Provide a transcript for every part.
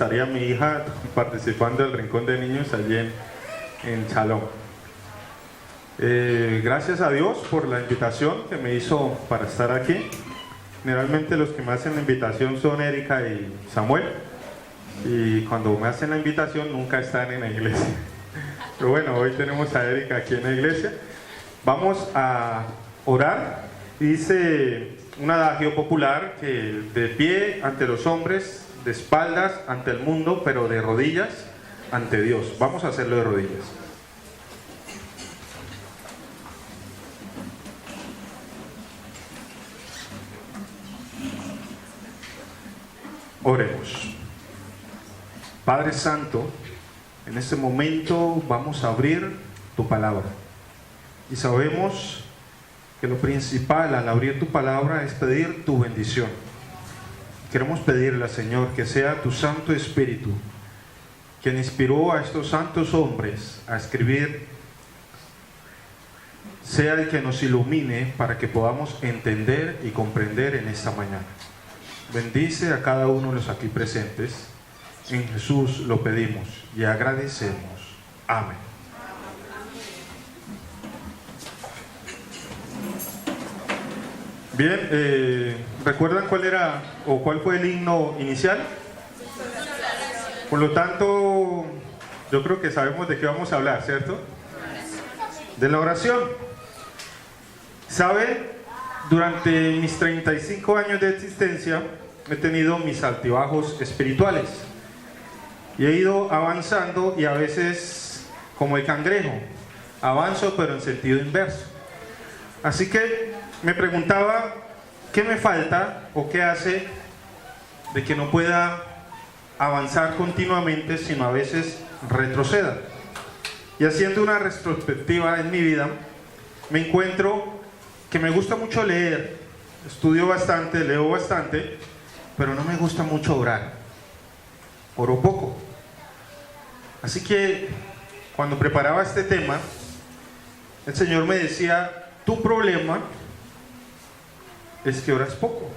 estaría mi hija participando del Rincón de Niños allí en Chalón. Gracias a Dios por la invitación que me hizo para estar aquí. Generalmente los que me hacen la invitación son Erika y Samuel, y cuando me hacen la invitación nunca están en la iglesia. Pero bueno, hoy tenemos a Erika aquí en la iglesia. Vamos a orar. Dice un adagio popular que de pie ante los hombres, de espaldas ante el mundo, pero de rodillas ante Dios. Vamos a hacerlo de rodillas. Oremos. Padre Santo, en este momento vamos a abrir tu palabra. Y sabemos que lo principal al abrir tu palabra es pedir tu bendición. Queremos pedirle, Señor, que sea tu Santo Espíritu quien inspiró a estos santos hombres a escribir, sea el que nos ilumine para que podamos entender y comprender en esta mañana. Bendice a cada uno de los aquí presentes. En Jesús lo pedimos y agradecemos. Amén. Bien, ¿recuerdan cuál era o cuál fue el himno inicial? Por lo tanto, yo creo que sabemos de qué vamos a hablar, ¿cierto? De la oración. ¿Saben? Durante mis 35 años de existencia he tenido mis altibajos espirituales y he ido avanzando, y a veces como el cangrejo avanzo pero en sentido inverso. Así que me preguntaba qué me falta o qué hace de que no pueda avanzar continuamente, sino a veces retroceda. Y haciendo una retrospectiva en mi vida, me encuentro que me gusta mucho leer, estudio bastante, leo bastante, pero no me gusta mucho orar. Oro poco. Así que cuando preparaba este tema, el Señor me decía: tu problema es que oras poco.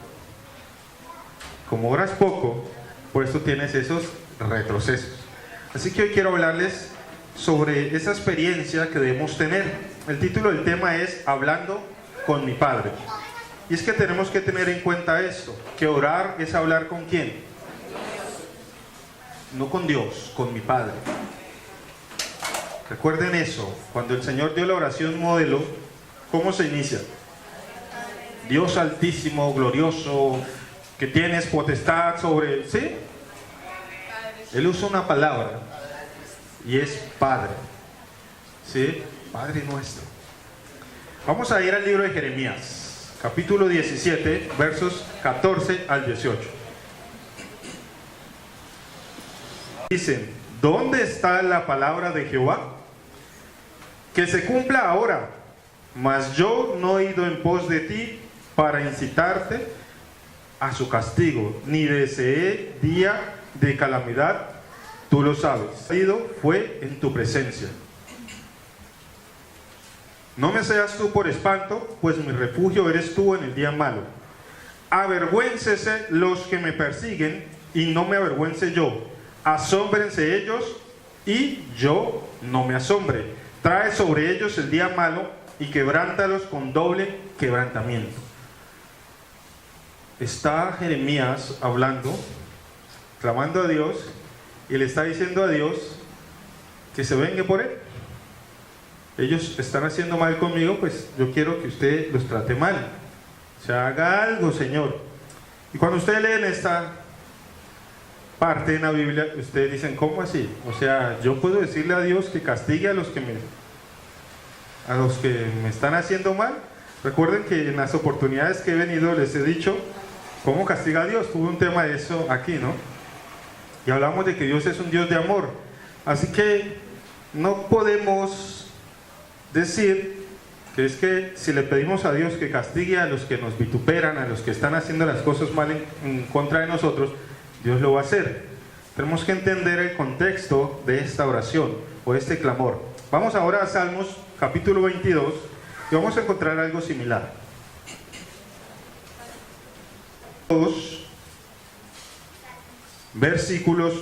Como oras poco, por eso tienes esos retrocesos. Así que hoy quiero hablarles sobre esa experiencia que debemos tener. El título del tema es Hablando con mi Padre. Y es que tenemos que tener en cuenta esto, que orar es hablar ¿con quién? No con Dios, con mi Padre. Recuerden eso, cuando el Señor dio la oración modelo, ¿cómo se inicia? Dios altísimo, glorioso, que tienes potestad sobre... ¿Sí? Él usa una palabra y es Padre. ¿Sí? Padre nuestro. Vamos a ir al libro de Jeremías, capítulo 17, versos 14 al 18. Dicen: ¿dónde está la palabra de Jehová? Que se cumpla ahora. Mas yo no he ido en pos de ti para incitarte a su castigo, ni deseé día de calamidad, tú lo sabes. Ido fue en tu presencia. No me seas tú por espanto, pues mi refugio eres tú en el día malo. Avergüéncese los que me persiguen, y no me avergüence yo. Asómbrense ellos, y yo no me asombre. Trae sobre ellos el día malo, y quebrántalos con doble quebrantamiento. Está Jeremías hablando, clamando a Dios, y le está diciendo a Dios que se vengue por él. Ellos están haciendo mal conmigo, pues yo quiero que usted los trate mal. O sea, haga algo, Señor. Y cuando ustedes leen esta parte en la Biblia, ustedes dicen: ¿cómo así? O sea, yo puedo decirle a Dios que castigue a los que me están haciendo mal. Recuerden que en las oportunidades que he venido les he dicho cómo castiga a Dios. Tuve un tema de eso aquí, ¿no? Y hablamos de que Dios es un Dios de amor. Así que no podemos decir que es que si le pedimos a Dios que castigue a los que nos vituperan, a los que están haciendo las cosas mal en contra de nosotros, Dios lo va a hacer. Tenemos que entender el contexto de esta oración o este clamor. Vamos ahora a Salmos capítulo 22 y vamos a encontrar algo similar. versículos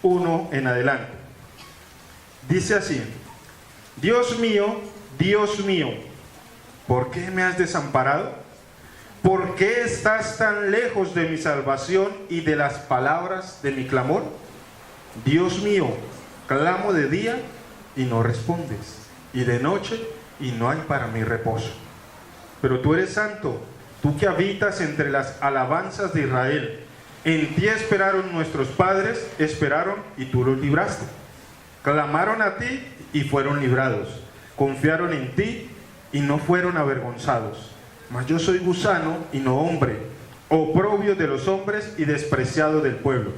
1 en adelante. Dice así: Dios mío, ¿por qué me has desamparado? ¿Por qué estás tan lejos de mi salvación y de las palabras de mi clamor? Dios mío, clamo de día y no respondes, y de noche y no hay para mí reposo. Pero tú eres santo, tú que habitas entre las alabanzas de Israel. En ti esperaron nuestros padres, esperaron y tú los libraste. Clamaron a ti y fueron librados. Confiaron en ti y no fueron avergonzados. Mas yo soy gusano y no hombre, oprobio de los hombres y despreciado del pueblo.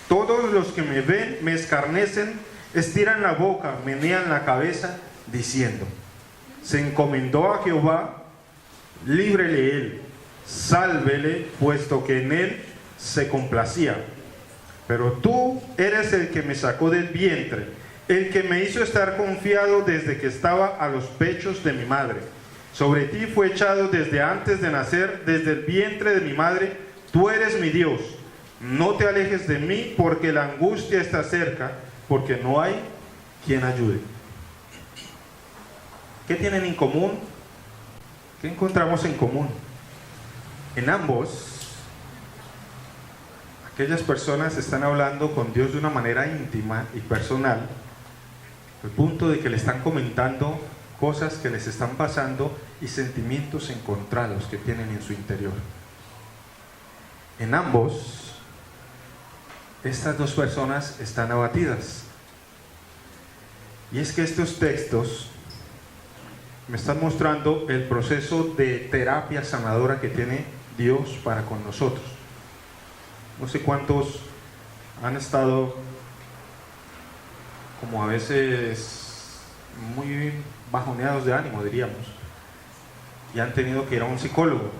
Todos los que me ven me escarnecen, estiran la boca, menean la cabeza, diciendo: se encomendó a Jehová, líbrele él, sálvele, puesto que en él se complacía. Pero tú eres el que me sacó del vientre, el que me hizo estar confiado desde que estaba a los pechos de mi madre. Sobre ti fue echado desde antes de nacer, desde el vientre de mi madre. Tú eres mi Dios. No te alejes de mí, porque la angustia está cerca, porque no hay quien ayude. ¿Qué tienen en común? ¿Qué encontramos en común? En ambos, aquellas personas están hablando con Dios de una manera íntima y personal, al punto de que le están comentando cosas que les están pasando y sentimientos encontrados que tienen en su interior. En ambos, estas dos personas están abatidas. Y es que estos textos me están mostrando el proceso de terapia sanadora que tiene Dios para con nosotros. No sé cuántos han estado como a veces muy bajoneados de ánimo, diríamos, y han tenido que ir a un psicólogo.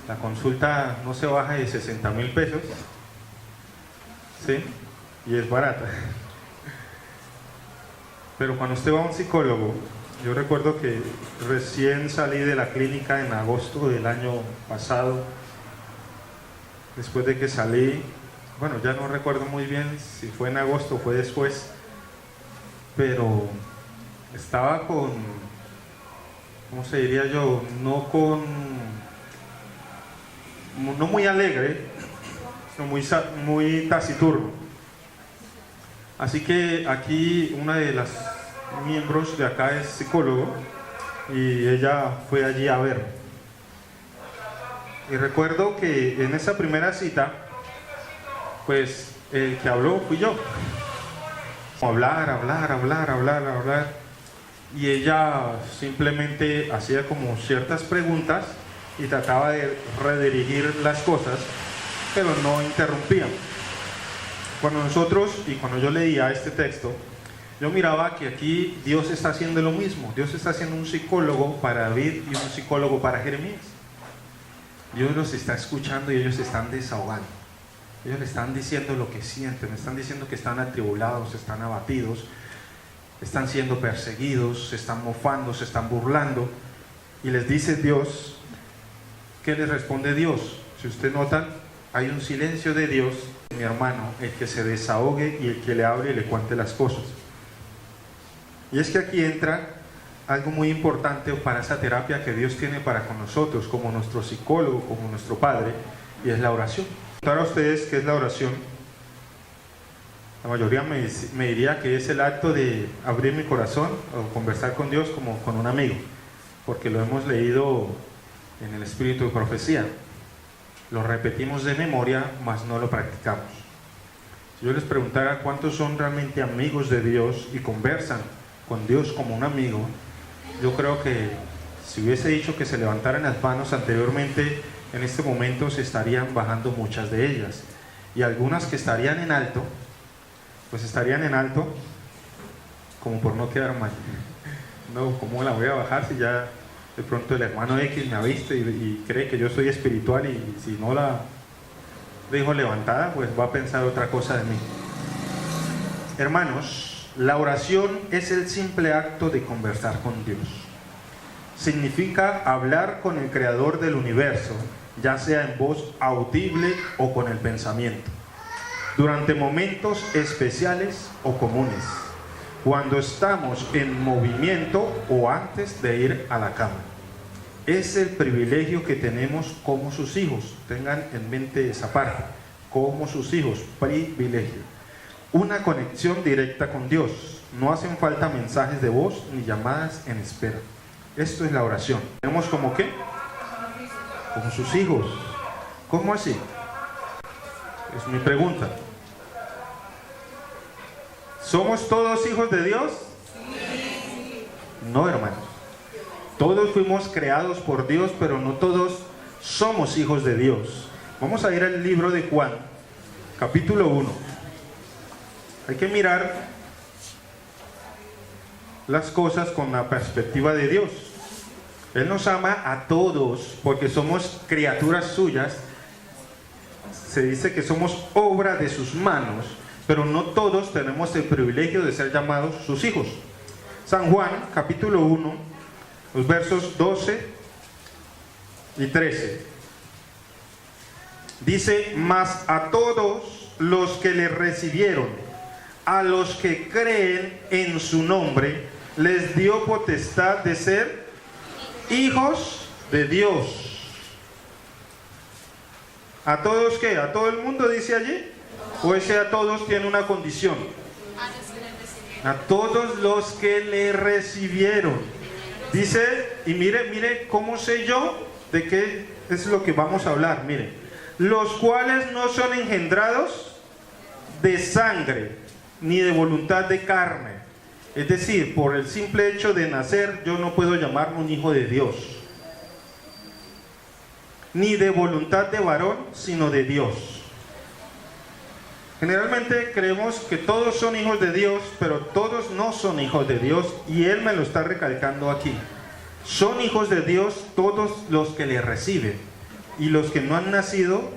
La consulta no se baja de 60,000 pesos, ¿sí? Y es barata. Pero cuando usted va a un psicólogo, yo recuerdo que recién salí de la clínica en agosto del año pasado. Después de que salí, bueno, ya no recuerdo muy bien si fue en agosto o fue después, pero estaba con, ¿cómo se diría yo? No muy alegre, sino muy taciturno. Así que aquí una de las miembros de acá es psicólogo y ella fue allí a ver. Y recuerdo que en esa primera cita, pues el que habló fui yo. Hablar. Y ella simplemente hacía como ciertas preguntas y trataba de redirigir las cosas, pero no interrumpía. Cuando yo leía este texto, yo miraba que aquí Dios está haciendo lo mismo. Dios está haciendo un psicólogo para David y un psicólogo para Jeremías. Dios los está escuchando y ellos se están desahogando. Ellos le están diciendo lo que sienten, le están diciendo que están atribulados, están abatidos, están siendo perseguidos, se están mofando, se están burlando. Y les dice Dios, ¿qué les responde Dios? Si usted nota, hay un silencio de Dios, mi hermano, el que se desahogue y el que le hable y le cuente las cosas. Y es que aquí entra algo muy importante para esa terapia que Dios tiene para con nosotros, como nuestro psicólogo, como nuestro Padre, y es la oración. Para ustedes, ¿qué es la oración? La mayoría me diría que es el acto de abrir mi corazón o conversar con Dios como con un amigo, porque lo hemos leído en el espíritu de profecía. Lo repetimos de memoria, mas no lo practicamos. Si yo les preguntara cuántos son realmente amigos de Dios y conversan con Dios como un amigo, yo creo que si hubiese dicho que se levantaran las manos anteriormente, en este momento se estarían bajando muchas de ellas, y algunas que estarían en alto, pues estarían en alto como por no quedar mal. No, ¿cómo la voy a bajar si ya de pronto el hermano X me ha visto y cree que yo soy espiritual, y si no la dejo levantada, pues va a pensar otra cosa de mí? Hermanos, la oración es el simple acto de conversar con Dios. Significa hablar con el Creador del universo ya sea en voz audible o con el pensamiento, durante momentos especiales o comunes, cuando estamos en movimiento o antes de ir a la cama. Es el privilegio que tenemos como sus hijos. Tengan en mente esa parte. Como sus hijos, privilegio. Una conexión directa con Dios. No hacen falta mensajes de voz ni llamadas en espera. Esto es la oración. ¿Tenemos como qué? Como sus hijos. ¿Cómo así? Es mi pregunta. ¿Somos todos hijos de Dios? Sí. No, hermanos. Todos fuimos creados por Dios, pero no todos somos hijos de Dios. Vamos a ir al libro de Juan, capítulo 1. Hay que mirar las cosas con la perspectiva de Dios. Él nos ama a todos porque somos criaturas suyas. Se dice que somos obra de sus manos, pero no todos tenemos el privilegio de ser llamados sus hijos. San Juan, capítulo 1, los versos 12 y 13. Dice: mas a todos los que le recibieron, a los que creen en su nombre, les dio potestad de ser hijos de Dios. ¿A todos qué? ¿A todo el mundo dice allí? ¿O ese a todos tiene una condición? A todos los que le recibieron. Dice, y mire cómo sé yo de qué es lo que vamos a hablar. Mire, los cuales no son engendrados de sangre, ni de voluntad de carne. Es decir, por el simple hecho de nacer, yo no puedo llamarme un hijo de Dios. Ni de voluntad de varón, sino de Dios. Generalmente creemos que todos son hijos de Dios, pero todos no son hijos de Dios, y Él me lo está recalcando aquí. Son hijos de Dios todos los que le reciben, y los que no han nacido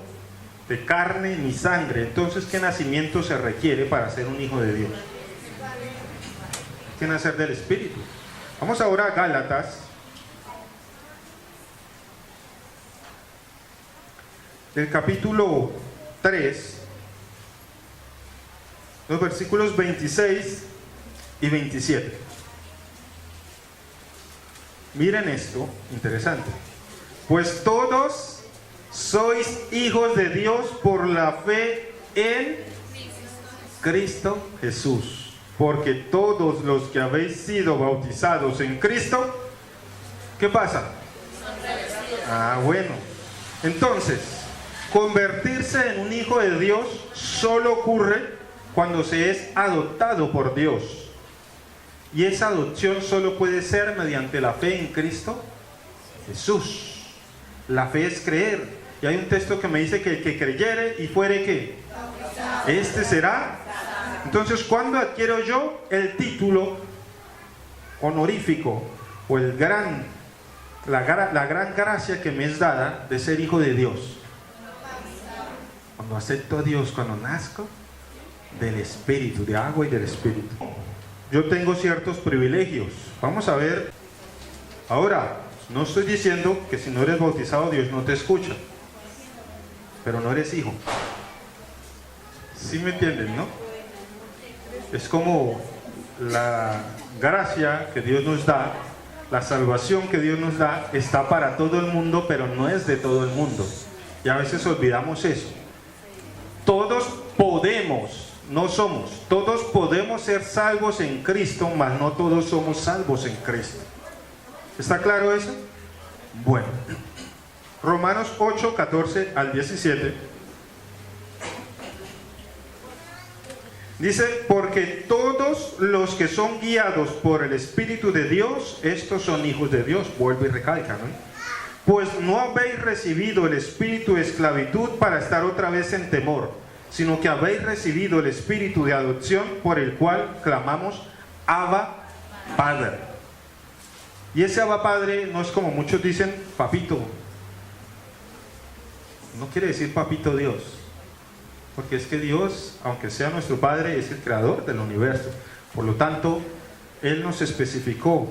de carne ni sangre. Entonces, ¿qué nacimiento se requiere para ser un hijo de Dios? Hay que nacer del Espíritu. Vamos ahora a Gálatas, el capítulo 3, los versículos 26 y 27. Miren esto, interesante. Pues todos sois hijos de Dios por la fe en Cristo Jesús. Porque todos los que habéis sido bautizados en Cristo, ¿qué pasa? Bueno. Entonces, convertirse en un hijo de Dios solo ocurre cuando se es adoptado por Dios. Y esa adopción solo puede ser mediante la fe en Cristo Jesús. La fe es creer. Y hay un texto que me dice que el que creyere y fuere ¿qué? Este será. Entonces, ¿cuándo adquiero yo el título honorífico o la gran gracia que me es dada de ser hijo de Dios? Cuando acepto a Dios, cuando nazco del Espíritu, de agua y del Espíritu. Yo tengo ciertos privilegios. Vamos a ver. Ahora, no estoy diciendo que si no eres bautizado Dios no te escucha, pero no eres hijo. ¿Sí me entienden, no? Es como la gracia que Dios nos da, la salvación que Dios nos da, está para todo el mundo, pero no es de todo el mundo. Y a veces olvidamos eso. Todos podemos, no somos, todos podemos ser salvos en Cristo, mas no todos somos salvos en Cristo. ¿Está claro eso? Bueno, Romanos 8, 14 al 17. Dice, porque todos los que son guiados por el Espíritu de Dios, estos son hijos de Dios. Vuelve y recalca, ¿no? Pues no habéis recibido el espíritu de esclavitud para estar otra vez en temor, sino que habéis recibido el espíritu de adopción por el cual clamamos, Abba, Padre. Y ese Abba Padre no es como muchos dicen, papito. No quiere decir papito Dios. Porque es que Dios, aunque sea nuestro Padre, es el creador del universo. Por lo tanto, Él nos especificó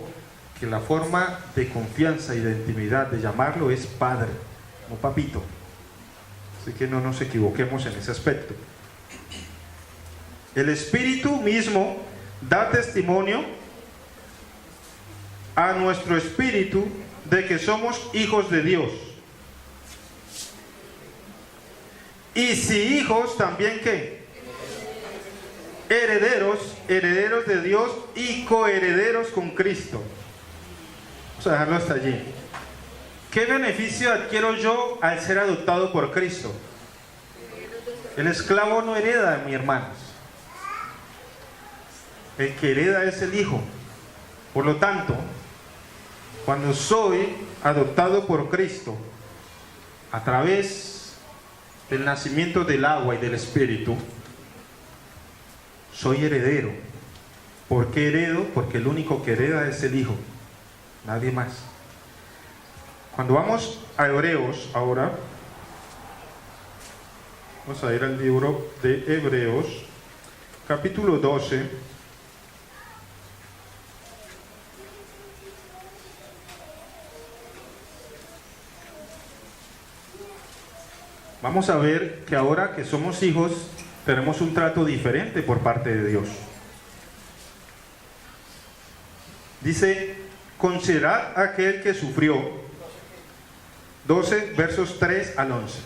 que la forma de confianza y de intimidad de llamarlo es Padre. no papito. Así que no nos equivoquemos en ese aspecto. El Espíritu mismo da testimonio a nuestro espíritu de que somos hijos de Dios. Y si hijos, también ¿qué? Herederos, herederos de Dios y coherederos con Cristo. Vamos a dejarlo hasta allí. ¿Qué beneficio adquiero yo al ser adoptado por Cristo? El esclavo no hereda, mis hermanos. El que hereda es el hijo. Por lo tanto, cuando soy adoptado por Cristo a través del nacimiento del agua y del Espíritu, soy heredero. ¿Por qué heredo? Porque el único que hereda es el hijo, nadie más. Cuando vamos a Hebreos ahora, vamos a ir al libro de Hebreos, capítulo 12. Vamos a ver que ahora que somos hijos, tenemos un trato diferente por parte de Dios. Dice, considerad aquel que sufrió. 12 versos 3 al 11.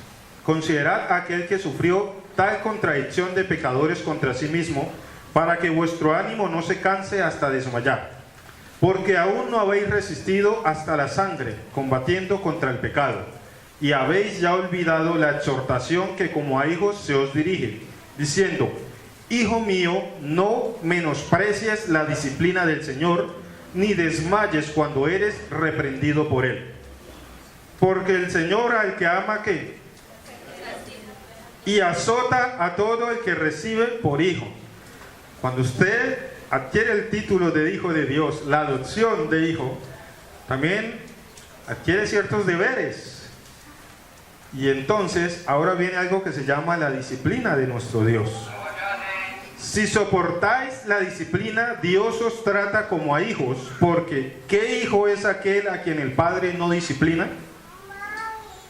Considerad aquel que sufrió tal contradicción de pecadores contra sí mismo, para que vuestro ánimo no se canse hasta desmayar. Porque aún no habéis resistido hasta la sangre, combatiendo contra el pecado. Y habéis ya olvidado la exhortación que como a hijos se os dirige, diciendo, Hijo mío, no menosprecies la disciplina del Señor, ni desmayes cuando eres reprendido por Él. Porque el Señor al que ama, ¿qué? Y azota a todo el que recibe por hijo. Cuando usted adquiere el título de hijo de Dios, la adopción de hijo, también adquiere ciertos deberes. Y entonces, ahora viene algo que se llama la disciplina de nuestro Dios. Si soportáis la disciplina, Dios os trata como a hijos, porque ¿qué hijo es aquel a quien el Padre no disciplina?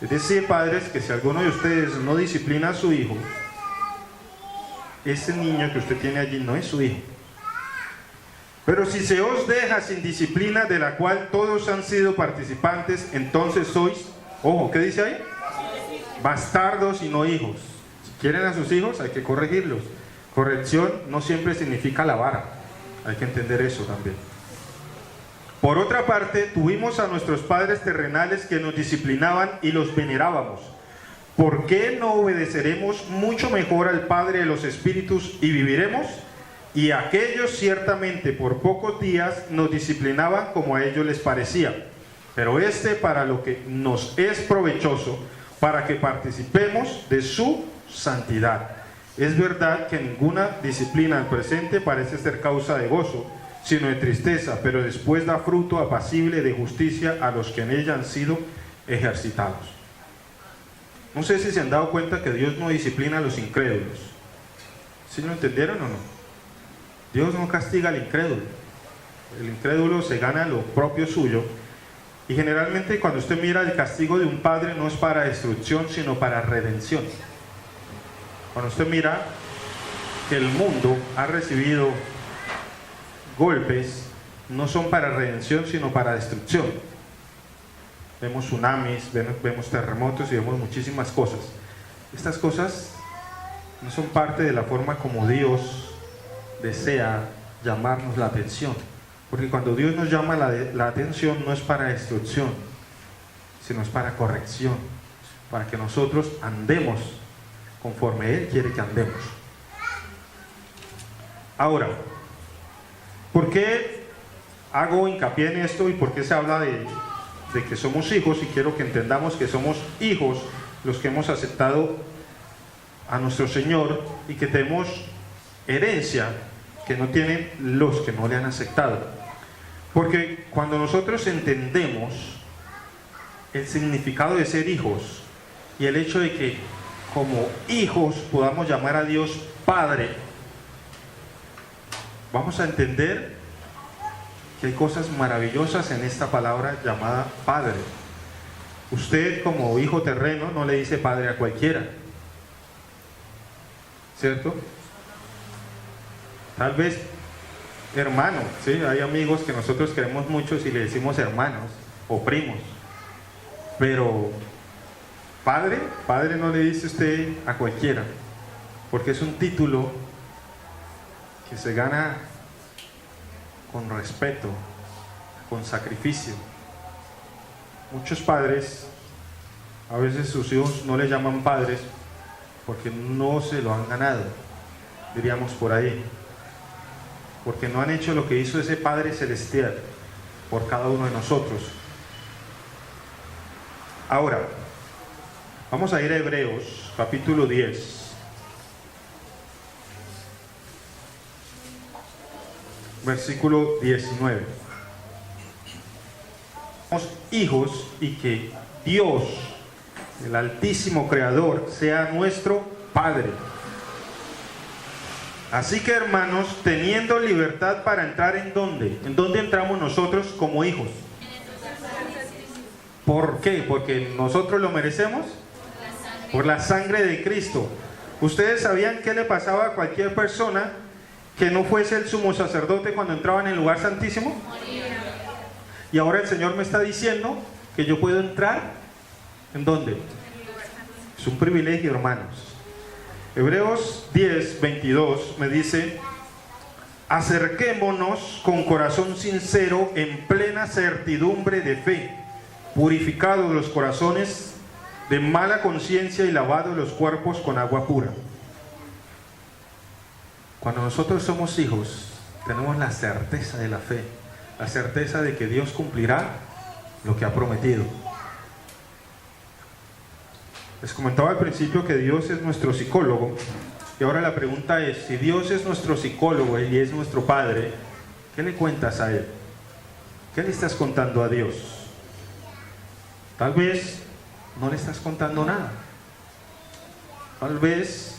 Es decir, padres, que si alguno de ustedes no disciplina a su hijo, ese niño que usted tiene allí no es su hijo. Pero si se os deja sin disciplina, de la cual todos han sido participantes, entonces sois, ojo, ¿qué dice ahí? Bastardos y no hijos. Si quieren a sus hijos, hay que corregirlos. Corrección no siempre significa la vara. Hay que entender eso también. Por otra parte, tuvimos a nuestros padres terrenales que nos disciplinaban y los venerábamos. ¿Por qué no obedeceremos mucho mejor al Padre de los Espíritus y viviremos? Y aquellos ciertamente por pocos días nos disciplinaban como a ellos les parecía. Pero para lo que nos es provechoso, para que participemos de su santidad. Es verdad que ninguna disciplina al presente parece ser causa de gozo, sino de tristeza, pero después da fruto apacible de justicia a los que en ella han sido ejercitados. No sé si se han dado cuenta que Dios no disciplina a los incrédulos. ¿Sí lo entendieron o no? Dios no castiga al incrédulo. El incrédulo se gana lo propio suyo. Y generalmente cuando usted mira el castigo de un padre no es para destrucción, sino para redención. Cuando usted mira que el mundo ha recibido golpes, no son para redención, sino para destrucción. Vemos tsunamis, vemos terremotos y vemos muchísimas cosas. Estas cosas no son parte de la forma como Dios desea llamarnos la atención. Porque cuando Dios nos llama la atención no es para destrucción, sino es para corrección, para que nosotros andemos conforme Él quiere que andemos. Ahora, ¿por qué hago hincapié en esto y por qué se habla de que somos hijos? Y quiero que entendamos que somos hijos los que hemos aceptado a nuestro Señor y que tenemos herencia que no tienen los que no le han aceptado. Porque cuando nosotros entendemos el significado de ser hijos y el hecho de que como hijos podamos llamar a Dios Padre, vamos a entender que hay cosas maravillosas en esta palabra llamada Padre. Usted como hijo terreno no le dice padre a cualquiera, ¿cierto? Tal vez hermano, ¿sí? Hay amigos que nosotros queremos mucho y le decimos hermanos o primos, pero padre no le dice usted a cualquiera, porque es un título que se gana con respeto, con sacrificio. Muchos padres, a veces sus hijos no le llaman padres porque no se lo han ganado, diríamos por ahí, porque no han hecho lo que hizo ese Padre Celestial por cada uno de nosotros. Ahora, vamos a ir a Hebreos, capítulo 10. Versículo 19. Somos hijos y que Dios, el Altísimo Creador, sea nuestro Padre. Así que, hermanos, teniendo libertad para entrar ¿en dónde? ¿En dónde entramos nosotros como hijos? ¿Por qué? ¿Porque nosotros lo merecemos? Por la sangre de Cristo. ¿Ustedes sabían qué le pasaba a cualquier persona que no fuese el sumo sacerdote cuando entraba en el lugar santísimo? Y ahora el Señor me está diciendo que yo puedo entrar. ¿En dónde? Es un privilegio, hermanos. Hebreos 10, 22 me dice: acerquémonos con corazón sincero en plena certidumbre de fe, purificados los corazones de mala conciencia y lavados los cuerpos con agua pura. Cuando nosotros somos hijos, tenemos la certeza de la fe, la certeza de que Dios cumplirá lo que ha prometido. Les comentaba al principio que Dios es nuestro psicólogo, y ahora la pregunta es: si Dios es nuestro psicólogo y es nuestro Padre, ¿qué le cuentas a Él? ¿Qué le estás contando a Dios? Tal vez no le estás contando nada. Tal vez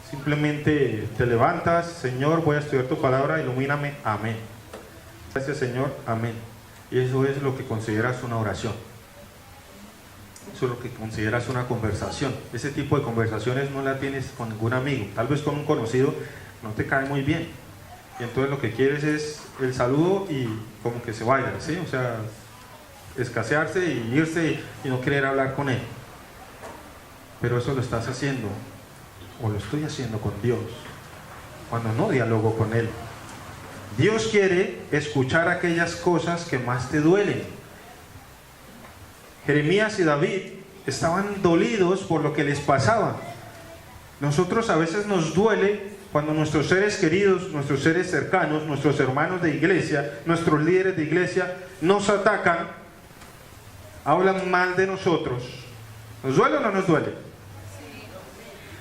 simplemente te levantas: Señor, voy a estudiar tu palabra, ilumíname, amén. Gracias, Señor, amén. Y eso es lo que consideras una oración. Eso es lo que consideras una conversación. Ese tipo de conversaciones no la tienes con ningún amigo. Tal vez con un conocido no te cae muy bien, y entonces lo que quieres es el saludo y como que se vaya, ¿sí? O sea, escasearse y irse y no querer hablar con él. Pero eso lo estás haciendo, o lo estoy haciendo con Dios, cuando no dialogo con Él. Dios quiere escuchar aquellas cosas que más te duelen. Jeremías y David estaban dolidos por lo que les pasaba. Nosotros a veces nos duele cuando nuestros seres queridos, nuestros seres cercanos, nuestros hermanos de iglesia, nuestros líderes de iglesia nos atacan, hablan mal de nosotros. ¿Nos duele o no nos duele?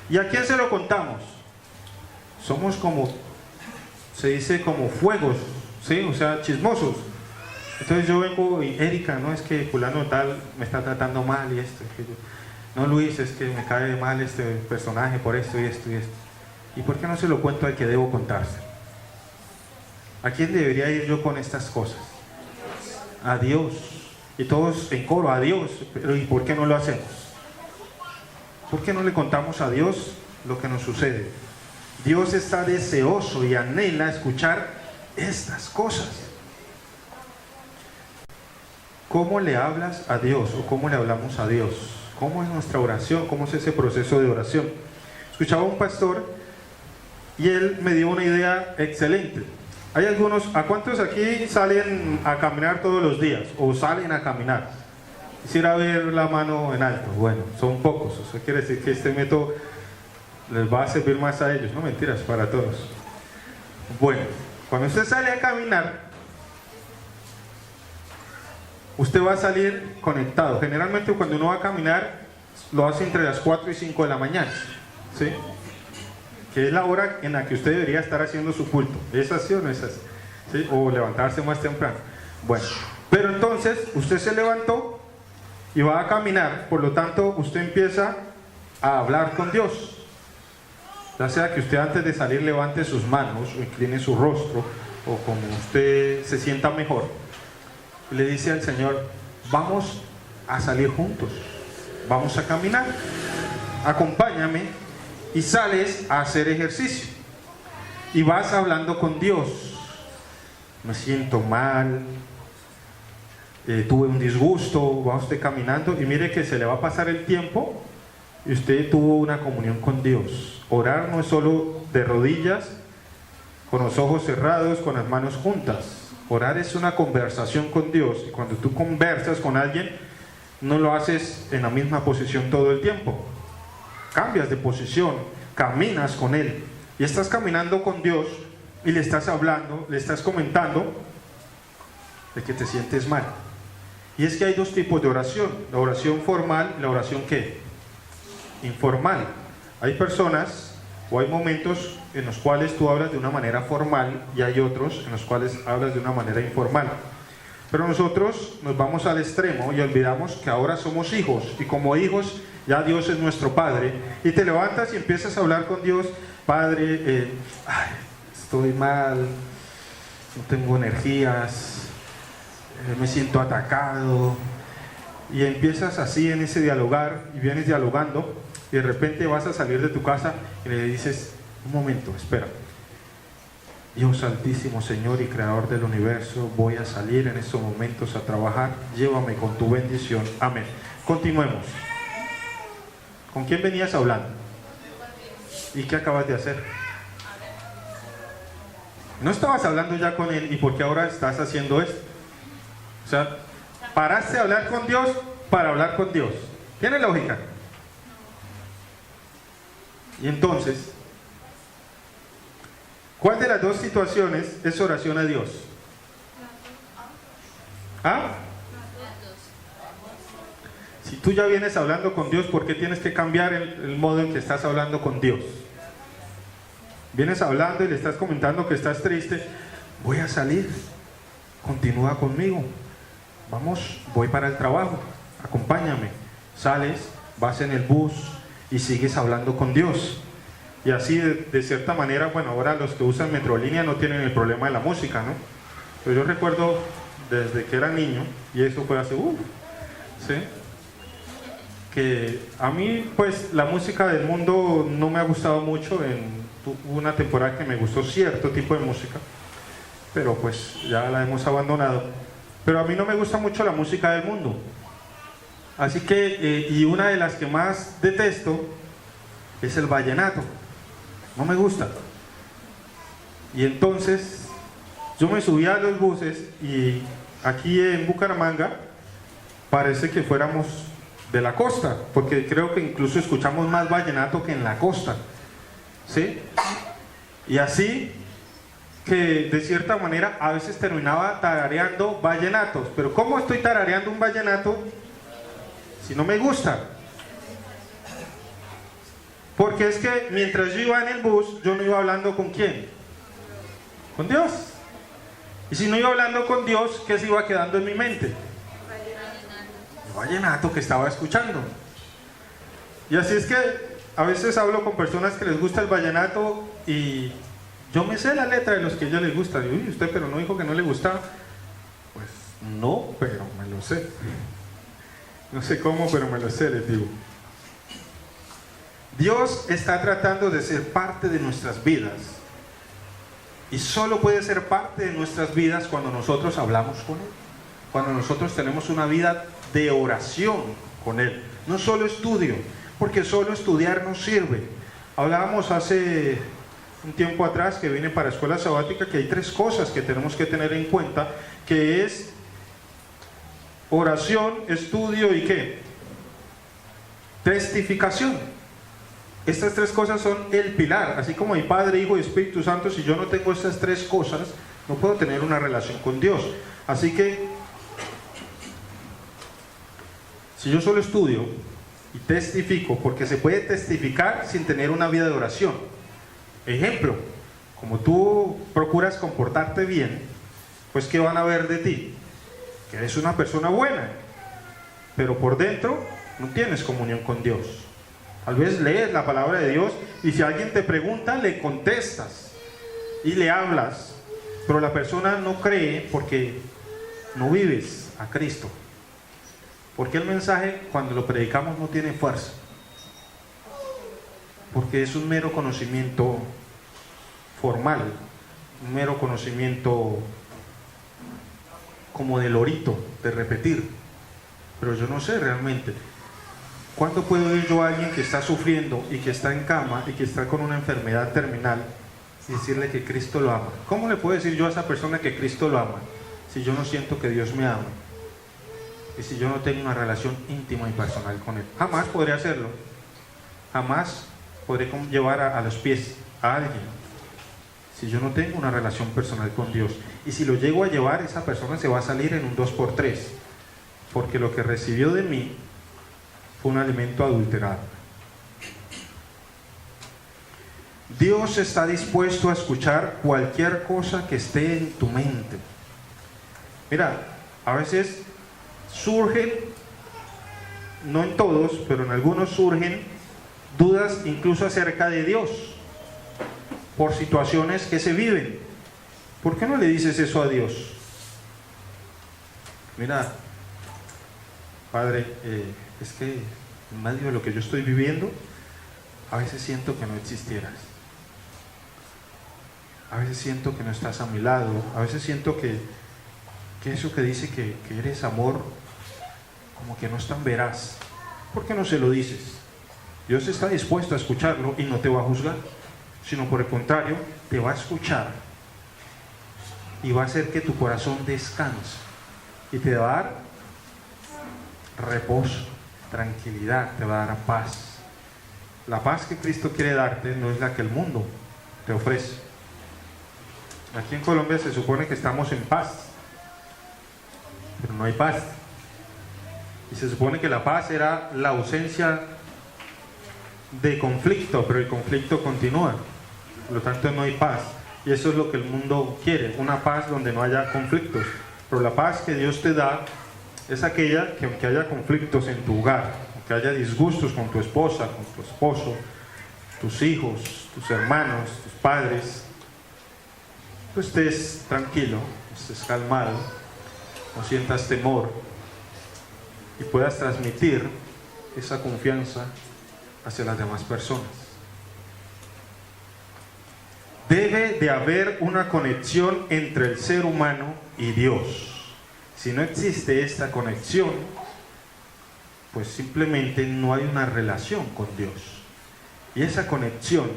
¿Y a quién se lo contamos? Somos como, se dice, como fuegos, ¿sí? O sea, chismosos. Entonces yo vengo y: Erika, no, es que fulano tal me está tratando mal y esto. No, Luis, es que me cae mal este personaje por esto y esto y esto. ¿Y por qué no se lo cuento al que debo contarse? ¿A quién debería ir yo con estas cosas? A Dios. Y todos en coro: a Dios. Pero ¿y por qué no lo hacemos? ¿Por qué no le contamos a Dios lo que nos sucede? Dios está deseoso y anhela escuchar estas cosas. ¿Cómo le hablas a Dios o cómo le hablamos a Dios? ¿Cómo es nuestra oración? ¿Cómo es ese proceso de oración? Escuchaba a un pastor y él me dio una idea excelente. Hay algunos, ¿a cuántos aquí salen a caminar todos los días o salen a caminar? Quisiera ver la mano en alto. Bueno, son pocos. Eso quiere decir que este método les va a servir más a ellos. No, mentiras, para todos. Bueno, cuando usted sale a caminar, usted va a salir conectado. Generalmente cuando uno va a caminar, lo hace entre las 4 y 5 de la mañana, ¿sí? Que es la hora en la que usted debería estar haciendo su culto. ¿Es así o no es así? ¿Sí? O levantarse más temprano. Bueno, pero entonces usted se levantó y va a caminar, por lo tanto usted empieza a hablar con Dios. Ya sea que usted antes de salir levante sus manos o incline su rostro, o como usted se sienta mejor, le dice al Señor: vamos a salir juntos. Vamos a caminar. Acompáñame y sales a hacer ejercicio. Y vas hablando con Dios. Me siento mal, tuve un disgusto, va usted caminando y mire que se le va a pasar el tiempo y usted tuvo una comunión con Dios. Orar no es solo de rodillas, con los ojos cerrados, con las manos juntas. Orar es una conversación con Dios, y cuando tú conversas con alguien, no lo haces en la misma posición todo el tiempo. Cambias de posición, caminas con Él, y estás caminando con Dios, y le estás hablando, le estás comentando de que te sientes mal. Y es que hay dos tipos de oración, la oración formal y la oración ¿qué? Informal. Hay personas o hay momentos en los cuales tú hablas de una manera formal y hay otros en los cuales hablas de una manera informal. Pero nosotros nos vamos al extremo y olvidamos que ahora somos hijos, y como hijos ya Dios es nuestro Padre, y te levantas y empiezas a hablar con Dios. Padre, estoy mal, no tengo energías, me siento atacado, y empiezas así en ese dialogar, y vienes dialogando, y de repente vas a salir de tu casa y le dices: un momento, espera, Dios Altísimo, Señor y Creador del universo, voy a salir en estos momentos a trabajar, llévame con tu bendición, amén. Continuemos. ¿Con quién venías hablando? ¿Y qué acabas de hacer? No estabas hablando ya con Él, ¿y por qué ahora estás haciendo esto? O sea, paraste de hablar con Dios para hablar con Dios. ¿Tiene lógica? Y entonces, ¿cuál de las dos situaciones es oración a Dios? ¿Ah? Si tú ya vienes hablando con Dios, ¿por qué tienes que cambiar el modo en que estás hablando con Dios? Vienes hablando y le estás comentando que estás triste. Voy a salir, continúa conmigo, vamos, voy para el trabajo, acompáñame. Sales, vas en el bus y sigues hablando con Dios. Y así de cierta manera, bueno, ahora los que usan Metrolínea no tienen el problema de la música, ¿no? Pero yo recuerdo desde que era niño, y eso fue hace, ¿sí? Que a mí pues la música del mundo no me ha gustado mucho. Hubo una temporada que me gustó cierto tipo de música, pero pues ya la hemos abandonado. Pero a mí no me gusta mucho la música del mundo, así que y una de las que más detesto es el vallenato. No me gusta. Y entonces yo me subí a los buses, y aquí en Bucaramanga parece que fuéramos de la costa, porque creo que incluso escuchamos más vallenato que en la costa, ¿sí? Y así que de cierta manera a veces terminaba tarareando vallenatos. Pero ¿cómo estoy tarareando un vallenato si no me gusta? Porque es que mientras yo iba en el bus, yo no iba hablando ¿con quién? Con Dios. Y si no iba hablando con Dios, ¿qué se iba quedando en mi mente? El vallenato que estaba escuchando. Y así es que a veces hablo con personas que les gusta el vallenato y yo me sé la letra de los que a ellos les gusta. Digo, uy, usted pero no dijo que no le gustaba. Pues no, pero me lo sé. No sé cómo, pero me lo sé, les digo. Dios está tratando de ser parte de nuestras vidas, y solo puede ser parte de nuestras vidas cuando nosotros hablamos con Él, cuando nosotros tenemos una vida de oración con Él, no solo estudio, porque solo estudiar no sirve. Hablábamos hace un tiempo atrás que vine para escuela sabática que hay 3 cosas que tenemos que tener en cuenta, que es oración, estudio y ¿qué? Testificación. Estas 3 cosas son el pilar. Así como hay Padre, Hijo y Espíritu Santo, si yo no tengo estas 3 cosas, no puedo tener una relación con Dios. Así que si yo solo estudio y testifico, porque se puede testificar sin tener una vida de oración. Ejemplo, como tú procuras comportarte bien, pues ¿qué van a ver de ti? Que eres una persona buena, pero por dentro no tienes comunión con Dios. Tal vez lees la palabra de Dios y si alguien te pregunta, le contestas y le hablas, pero la persona no cree porque no vives a Cristo. ¿Por qué el mensaje cuando lo predicamos no tiene fuerza? Porque es un mero conocimiento formal, un mero conocimiento como de lorito, de repetir, pero yo no sé realmente. ¿Cuándo puedo ir yo a alguien que está sufriendo y que está en cama y que está con una enfermedad terminal y decirle que Cristo lo ama? ¿Cómo le puedo decir yo a esa persona que Cristo lo ama si yo no siento que Dios me ama y si yo no tengo una relación íntima y personal con Él? Jamás podré hacerlo, jamás podré llevar a los pies a alguien si yo no tengo una relación personal con Dios. Y si lo llego a llevar, esa persona se va a salir en un 2x3, porque lo que recibió de mí fue un alimento adulterado. Dios está dispuesto a escuchar cualquier cosa que esté en tu mente. Mira, a veces surgen, no en todos, pero en algunos surgen dudas incluso acerca de Dios, por situaciones que se viven. ¿Por qué no le dices eso a Dios? Mira, Padre, es que en medio de lo que yo estoy viviendo, a veces siento que no existieras. A veces siento que no estás a mi lado. A veces siento que eso que dice que eres amor, como que no es tan veraz. ¿Por qué no se lo dices? Dios está dispuesto a escucharlo y no te va a juzgar, sino por el contrario, te va a escuchar y va a hacer que tu corazón descanse y te va a dar reposo, tranquilidad, te va a dar paz. La paz que Cristo quiere darte no es la que el mundo te ofrece. Aquí en Colombia se supone que estamos en paz, pero no hay paz. Y se supone que la paz era la ausencia de conflicto, pero el conflicto continúa. Por lo tanto no hay paz. Y eso es lo que el mundo quiere, una paz donde no haya conflictos. Pero la paz que Dios te da es aquella que aunque haya conflictos en tu hogar, aunque haya disgustos con tu esposa, con tu esposo, tus hijos, tus hermanos, tus padres, tú estés tranquilo, estés calmado, no sientas temor y puedas transmitir esa confianza hacia las demás personas. Debe de haber una conexión entre el ser humano y Dios. Si no existe esta conexión, pues simplemente no hay una relación con Dios. Y esa conexión,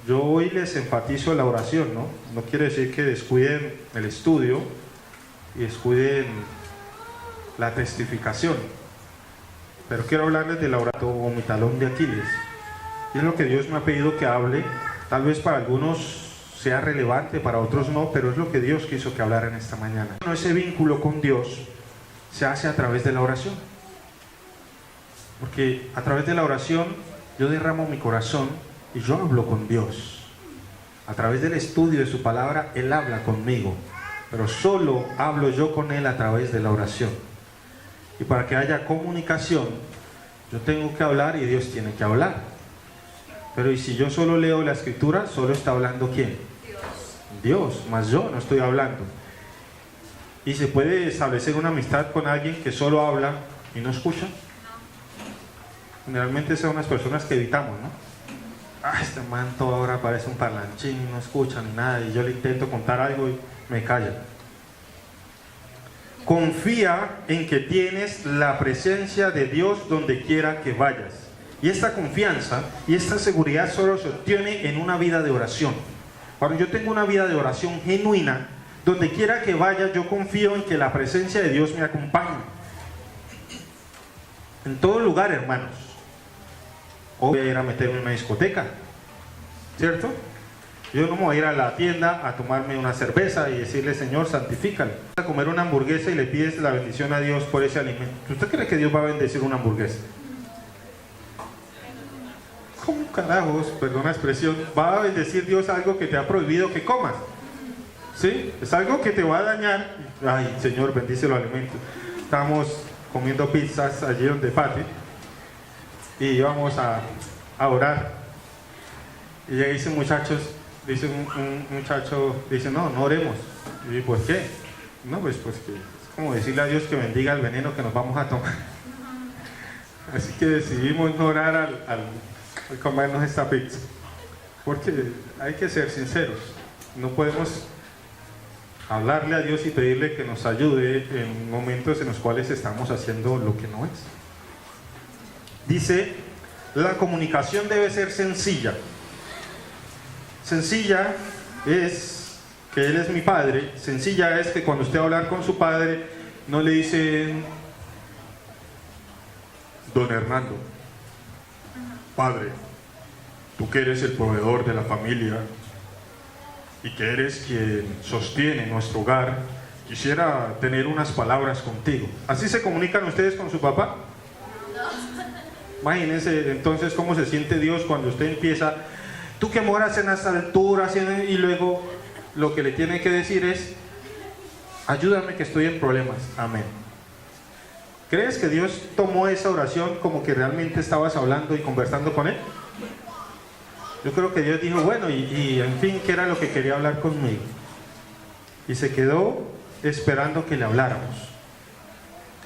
yo hoy les enfatizo la oración, ¿no? No quiere decir que descuiden el estudio y descuiden la testificación, pero quiero hablarles del oración o mi talón de Aquiles. Y es lo que Dios me ha pedido que hable. Tal vez para algunos sea relevante, para otros no, pero es lo que Dios quiso que hablara en esta mañana. Ese vínculo con Dios se hace a través de la oración, porque a través de la oración yo derramo mi corazón y yo hablo con Dios. A través del estudio de su palabra, Él habla conmigo, pero solo hablo yo con Él a través de la oración. Y para que haya comunicación, yo tengo que hablar y Dios tiene que hablar. Pero ¿y si yo solo leo la escritura? ¿Solo está hablando quién? Dios, más yo no estoy hablando. ¿Y se puede establecer una amistad con alguien que solo habla y no escucha? Generalmente son las personas que evitamos, ¿no? Este man toda hora parece un parlanchín y no escucha ni nada, y yo le intento contar algo y me calla. Confía en que tienes la presencia de Dios donde quiera que vayas. Y esta confianza y esta seguridad solo se obtiene en una vida de oración. Cuando yo tengo una vida de oración genuina, donde quiera que vaya, yo confío en que la presencia de Dios me acompañe. En todo lugar, hermanos. O voy a ir a meterme en una discoteca, ¿cierto? Yo no me voy a ir a la tienda a tomarme una cerveza y decirle, Señor, santifícalo. A comer una hamburguesa y le pides la bendición a Dios por ese alimento. ¿Usted cree que Dios va a bendecir una hamburguesa? ¿Cómo carajos, perdón la expresión, va a bendecir Dios algo que te ha prohibido que comas? ¿Sí? Es algo que te va a dañar. Ay, Señor, bendice los alimentos. Estamos comiendo pizzas allí donde Pati y íbamos a orar. Y ya dice muchachos, dice un muchacho, dice, no oremos. Y yo, ¿por qué? No, pues que es como decirle a Dios que bendiga el veneno que nos vamos a tomar. Así que decidimos no orar al comernos esta pizza, porque hay que ser sinceros, no podemos hablarle a Dios y pedirle que nos ayude en momentos en los cuales estamos haciendo lo que no es. Dice, la comunicación debe ser sencilla. Sencilla es que Él es mi Padre. Sencilla es que cuando usted va a hablar con su Padre, no le dicen, don Hernando, Padre, tú que eres el proveedor de la familia y que eres quien sostiene nuestro hogar, quisiera tener unas palabras contigo. ¿Así se comunican ustedes con su papá? Imagínense entonces cómo se siente Dios cuando usted empieza, tú que moras en las alturas, y luego lo que le tiene que decir es, ayúdame que estoy en problemas. Amén. ¿Crees que Dios tomó esa oración como que realmente estabas hablando y conversando con Él? Yo creo que Dios dijo, bueno, y en fin, ¿qué era lo que quería hablar conmigo? Y se quedó esperando que le habláramos.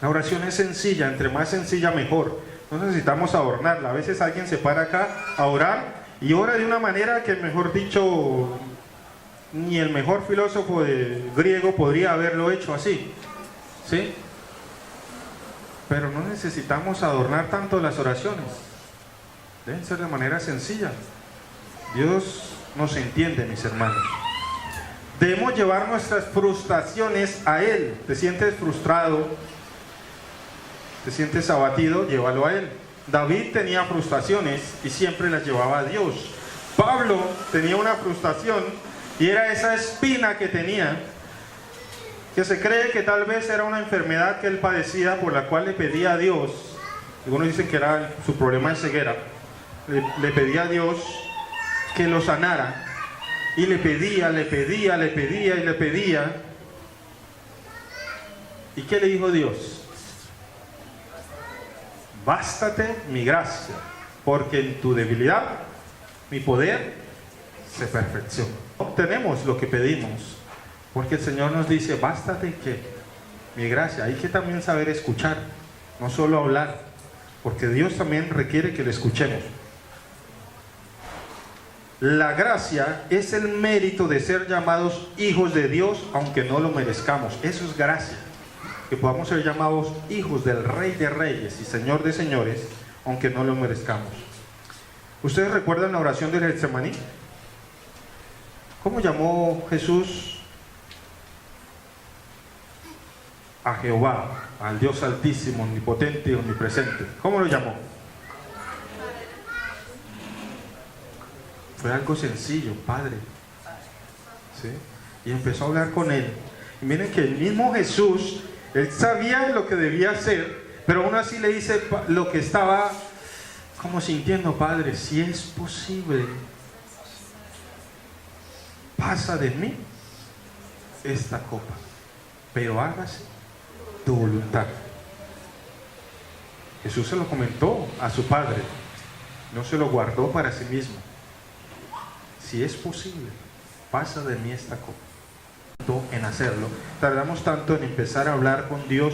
La oración es sencilla, entre más sencilla mejor. No necesitamos adornarla. A veces alguien se para acá a orar y ora de una manera que, mejor dicho, ni el mejor filósofo griego podría haberlo hecho así, ¿sí? Pero no necesitamos adornar tanto las oraciones. Deben ser de manera sencilla. Dios nos entiende, mis hermanos. Debemos llevar nuestras frustraciones a Él. ¿Te sientes frustrado? ¿Te sientes abatido? Llévalo a Él. David tenía frustraciones y siempre las llevaba a Dios. Pablo tenía una frustración y era esa espina que tenía, que se cree que tal vez era una enfermedad que él padecía, por la cual le pedía a Dios. Algunos dicen que era su problema de ceguera. Le pedía a Dios que lo sanara. Y le pedía. ¿Y qué le dijo Dios? Bástate mi gracia, porque en tu debilidad mi poder se perfecciona. Obtenemos lo que pedimos, porque el Señor nos dice, bástate que mi gracia. Hay que también saber escuchar, no solo hablar, porque Dios también requiere que le escuchemos. La gracia es el mérito de ser llamados hijos de Dios, aunque no lo merezcamos. Eso es gracia, que podamos ser llamados hijos del Rey de Reyes y Señor de Señores, aunque no lo merezcamos. ¿Ustedes recuerdan la oración del Getsemaní? ¿Cómo llamó Jesús a Jehová, al Dios altísimo, omnipotente y omnipresente? ¿Cómo lo llamó? Fue algo sencillo, Padre. ¿Sí? Y empezó a hablar con Él. Y miren que el mismo Jesús, Él sabía lo que debía hacer, pero aún así le dice lo que estaba como sintiendo, Padre, si es posible, pasa de mí esta copa, pero hágase tu voluntad. Jesús se lo comentó a su Padre, no se lo guardó para sí mismo. Si es posible, pasa de mí esta copa. En hacerlo, tardamos tanto en empezar a hablar con Dios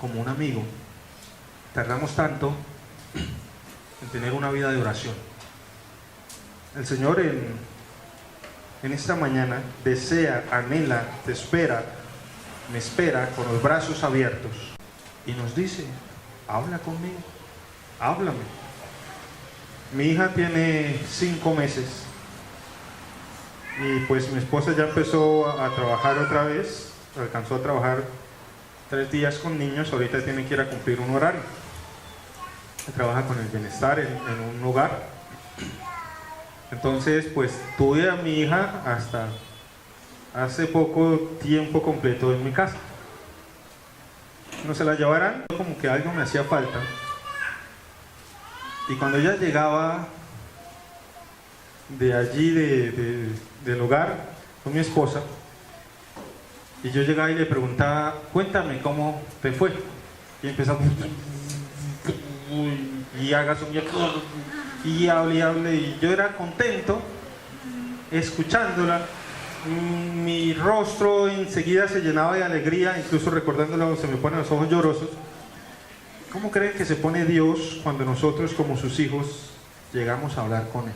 como un amigo, tardamos tanto en tener una vida de oración. El Señor en esta mañana desea, anhela, te espera, me espera con los brazos abiertos y nos dice, habla conmigo, háblame. Mi hija tiene 5 meses y pues mi esposa ya empezó a trabajar otra vez, alcanzó a trabajar 3 días con niños, ahorita tiene que ir a cumplir un horario. Trabaja con el bienestar en un hogar. Entonces pues tuve a mi hija hasta hace poco tiempo completo en mi casa. No se la llevaran, como que algo me hacía falta. Y cuando ella llegaba de allí del hogar con mi esposa, y yo llegaba y le preguntaba, cuéntame cómo te fue, y empezaba y hagas un y hable, y yo era contento escuchándola, mi rostro enseguida se llenaba de alegría, incluso recordándolo se me ponen los ojos llorosos. ¿Cómo creen que se pone Dios cuando nosotros como sus hijos llegamos a hablar con Él?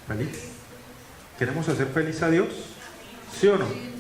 ¿Feliz? ¿Queremos hacer feliz a Dios? ¿Sí o no?